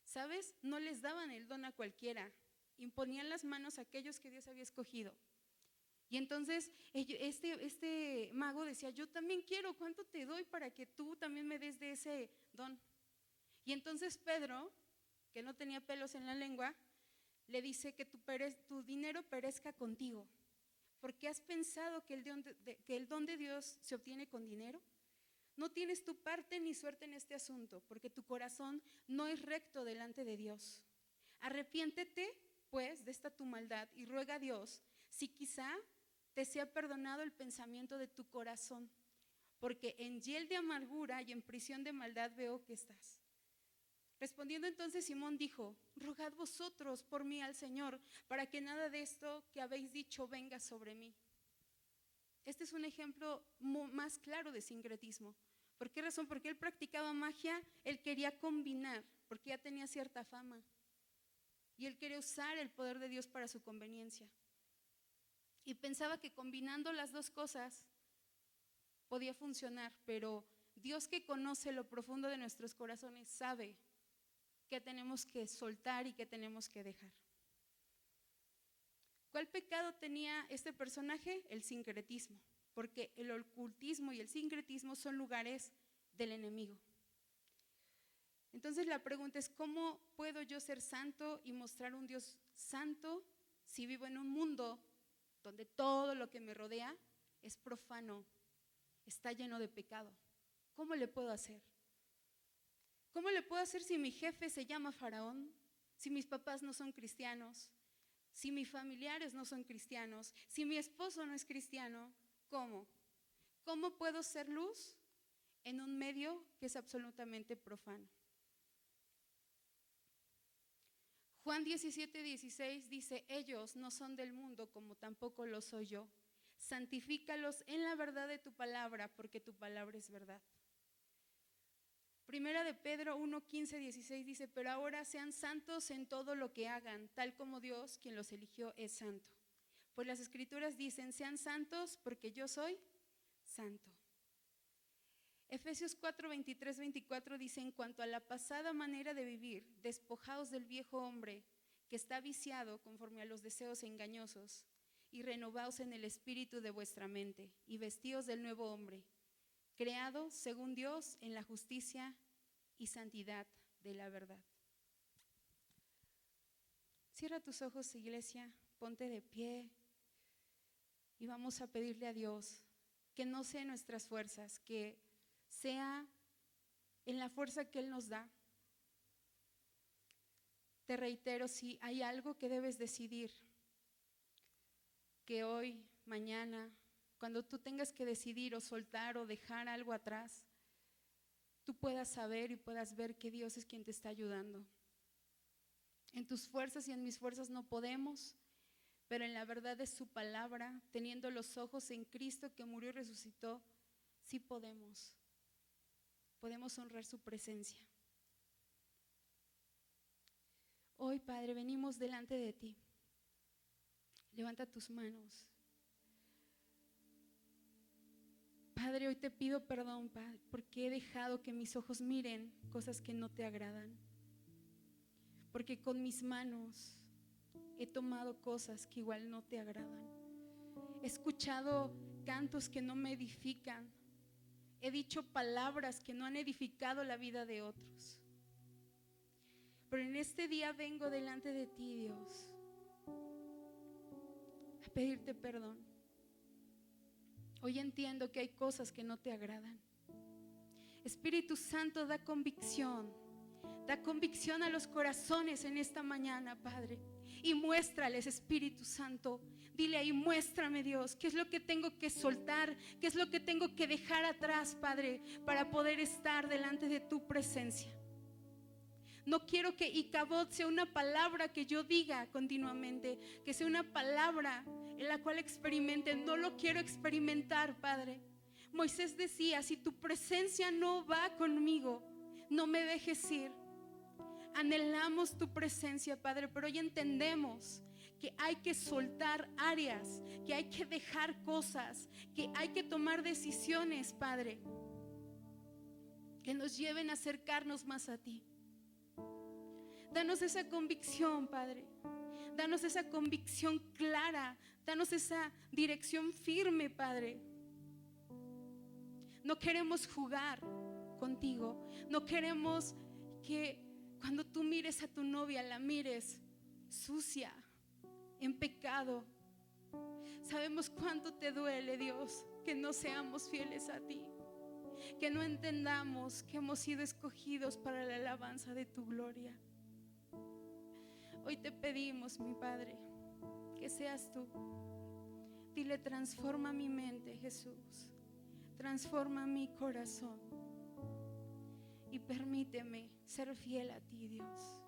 ¿Sabes? No les daban el don a cualquiera, imponían las manos a aquellos que Dios había escogido. Y entonces este mago decía, yo también quiero, ¿cuánto te doy para que tú también me des de ese don? Y entonces Pedro, que no tenía pelos en la lengua, le dice que tu dinero perezca contigo. ¿Por qué has pensado que el don de Dios se obtiene con dinero? No tienes tu parte ni suerte en este asunto, porque tu corazón no es recto delante de Dios. Arrepiéntete, pues, de esta tu maldad y ruega a Dios si quizá te sea perdonado el pensamiento de tu corazón, porque en hiel de amargura y en prisión de maldad veo que estás. Respondiendo entonces Simón dijo: rogad vosotros por mí al Señor, para que nada de esto que habéis dicho venga sobre mí. Este es un ejemplo más claro de sincretismo. ¿Por qué razón? Porque él practicaba magia, él quería combinar, porque ya tenía cierta fama. Y él quería usar el poder de Dios para su conveniencia. Y pensaba que combinando las dos cosas podía funcionar, pero Dios, que conoce lo profundo de nuestros corazones, sabe que tenemos que soltar y que tenemos que dejar. ¿Cuál pecado tenía este personaje? El sincretismo, porque el ocultismo y el sincretismo son lugares del enemigo. Entonces la pregunta es: ¿cómo puedo yo ser santo y mostrar un Dios santo si vivo en un mundo donde todo lo que me rodea es profano, está lleno de pecado? ¿Cómo le puedo hacer? ¿Cómo le puedo hacer si mi jefe se llama Faraón? Si mis papás no son cristianos, si mis familiares no son cristianos, si mi esposo no es cristiano. ¿Cómo? ¿Cómo puedo ser luz en un medio que es absolutamente profano? Juan 17:16 dice: ellos no son del mundo, como tampoco lo soy yo. Santifícalos en la verdad de tu palabra, porque tu palabra es verdad. Primera de Pedro 1:15-16 dice: pero ahora sean santos en todo lo que hagan, tal como Dios, quien los eligió, es santo. Pues las escrituras dicen: sean santos porque yo soy santo. Efesios 4:23-24 dice: en cuanto a la pasada manera de vivir, despojaos del viejo hombre que está viciado conforme a los deseos engañosos, y renovaos en el espíritu de vuestra mente, y vestíos del nuevo hombre, creado según Dios en la justicia y santidad de la verdad. Cierra tus ojos, iglesia, ponte de pie y vamos a pedirle a Dios que no sea en nuestras fuerzas, que sea en la fuerza que Él nos da. Te reitero, si hay algo que debes decidir, que hoy, mañana, cuando tú tengas que decidir o soltar o dejar algo atrás, tú puedas saber y puedas ver que Dios es quien te está ayudando. En tus fuerzas y en mis fuerzas no podemos, pero en la verdad de su palabra, teniendo los ojos en Cristo que murió y resucitó, sí podemos honrar su presencia. Hoy, Padre, venimos delante de ti. Levanta tus manos. Padre, hoy te pido perdón, Padre, porque he dejado que mis ojos miren cosas que no te agradan. Porque con mis manos he tomado cosas que igual no te agradan. He escuchado cantos que no me edifican. He dicho palabras que no han edificado la vida de otros. Pero en este día vengo delante de ti, Dios, a pedirte perdón. Hoy entiendo que hay cosas que no te agradan. Espíritu Santo, da convicción a los corazones en esta mañana, Padre, y muéstrales, Espíritu Santo. Dile ahí: muéstrame, Dios, qué es lo que tengo que soltar, qué es lo que tengo que dejar atrás, Padre, para poder estar delante de tu presencia. No quiero que Icabod sea una palabra que yo diga continuamente, que sea una palabra en la cual experimente. No lo quiero experimentar, Padre. Moisés decía: si tu presencia no va conmigo, no me dejes ir. Anhelamos tu presencia, Padre, pero hoy entendemos que hay que soltar áreas, que hay que dejar cosas, que hay que tomar decisiones, Padre, que nos lleven a acercarnos más a ti. Danos esa convicción, Padre. Danos esa convicción clara. Danos esa dirección firme, Padre. No queremos jugar contigo. No queremos que cuando tú mires a tu novia la mires sucia, en pecado. Sabemos cuánto te duele, Dios, que no seamos fieles a ti, que no entendamos que hemos sido escogidos para la alabanza de tu gloria. Hoy te pedimos, mi Padre, que seas tú. Dile: transforma mi mente, Jesús, transforma mi corazón y permíteme ser fiel a ti, Dios.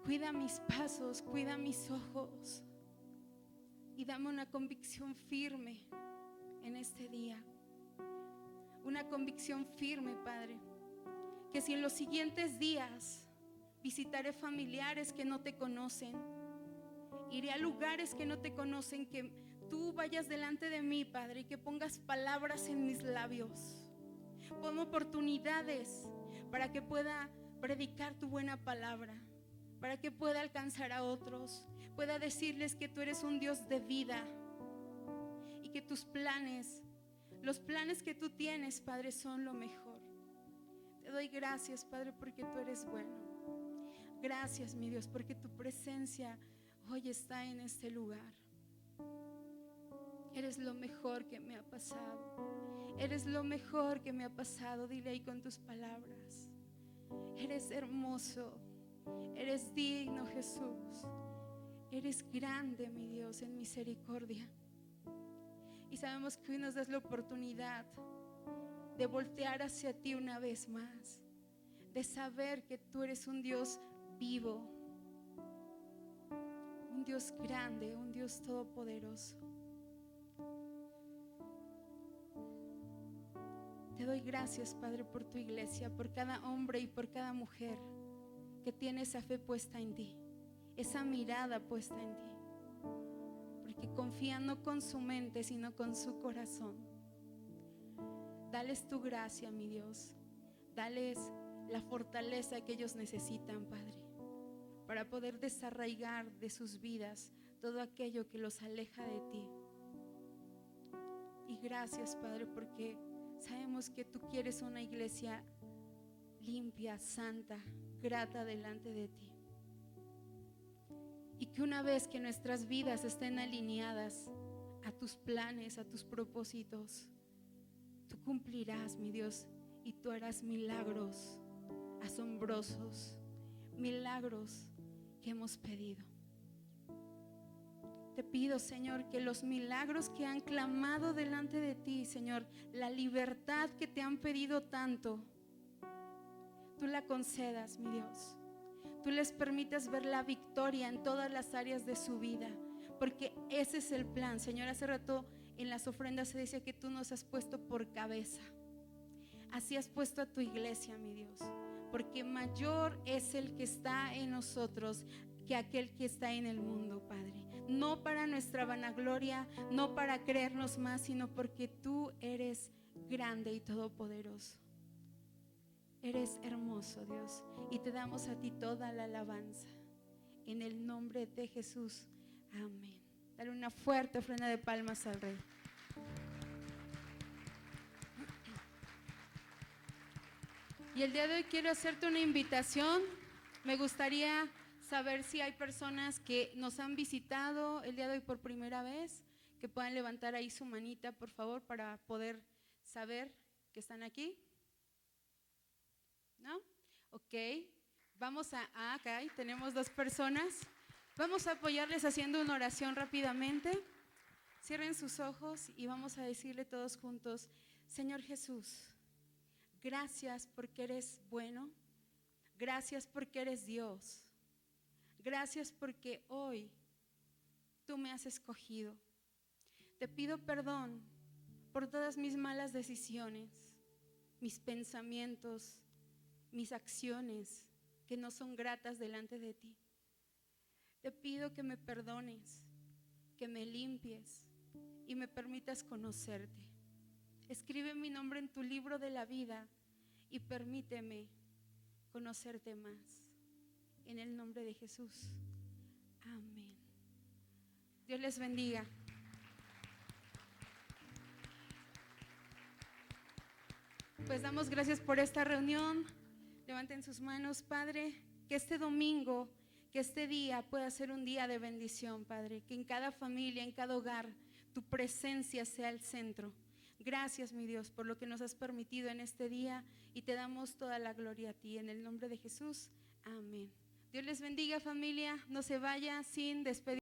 Cuida mis pasos, cuida mis ojos y dame una convicción firme en este día. Una convicción firme, Padre, que si en los siguientes días visitaré familiares que no te conocen, iré a lugares que no te conocen, que tú vayas delante de mí, Padre, y que pongas palabras en mis labios. Pon oportunidades para que pueda predicar tu buena palabra, para que pueda alcanzar a otros, pueda decirles que tú eres un Dios de vida y que tus planes, los planes que tú tienes, Padre, son lo mejor. Te doy gracias, Padre, porque tú eres bueno. Gracias, mi Dios, porque tu presencia hoy está en este lugar. Eres lo mejor que me ha pasado. Eres lo mejor que me ha pasado. Dile ahí con tus palabras. Eres hermoso. Eres digno, Jesús. Eres grande, mi Dios, en misericordia. Y sabemos que hoy nos das la oportunidad de voltear hacia ti una vez más, de saber que tú eres un Dios vivo, un Dios grande, un Dios todopoderoso. Te doy gracias, Padre, por tu iglesia, por cada hombre y por cada mujer que tiene esa fe puesta en ti, esa mirada puesta en ti, porque confían no con su mente, sino con su corazón. Dales tu gracia, mi Dios. Dales la fortaleza que ellos necesitan, Padre, para poder desarraigar de sus vidas todo aquello que los aleja de ti. Y gracias, Padre, porque sabemos que tú quieres una iglesia limpia, santa, grata delante de ti. Y que una vez que nuestras vidas estén alineadas a tus planes, a tus propósitos, tú cumplirás, mi Dios, y tú harás milagros asombrosos, milagros que hemos pedido. Te pido, Señor, que los milagros que han clamado delante de ti, Señor, la libertad que te han pedido tanto, tú la concedas, mi Dios. Tú les permitas ver la victoria en todas las áreas de su vida, porque ese es el plan, Señor. Hace rato en las ofrendas se decía que tú nos has puesto por cabeza. Así has puesto a tu iglesia, mi Dios, porque mayor es el que está en nosotros que aquel que está en el mundo, Padre. No para nuestra vanagloria, no para creernos más, sino porque tú eres grande y todopoderoso. Eres hermoso, Dios, y te damos a ti toda la alabanza. En el nombre de Jesús, amén. Dale una fuerte ofrenda de palmas al Rey. Y el día de hoy quiero hacerte una invitación. Me gustaría saber si hay personas que nos han visitado el día de hoy por primera vez, que puedan levantar ahí su manita, por favor, para poder saber que están aquí. ¿No? Ok, vamos acá tenemos 2 personas. Vamos a apoyarles haciendo una oración rápidamente. Cierren sus ojos y vamos a decirle todos juntos: Señor Jesús, gracias porque eres bueno. Gracias porque eres Dios. Gracias porque hoy tú me has escogido. Te pido perdón por todas mis malas decisiones, mis pensamientos, mis acciones que no son gratas delante de ti. Te pido que me perdones, que me limpies y me permitas conocerte. Escribe mi nombre en tu libro de la vida y permíteme conocerte más. En el nombre de Jesús. Amén. Dios les bendiga. Pues damos gracias por esta reunión. Levanten sus manos, Padre, que este domingo, que este día pueda ser un día de bendición, Padre, que en cada familia, en cada hogar, tu presencia sea el centro. Gracias, mi Dios, por lo que nos has permitido en este día y te damos toda la gloria a ti. En el nombre de Jesús, amén. Dios les bendiga, familia. No se vaya sin despedir.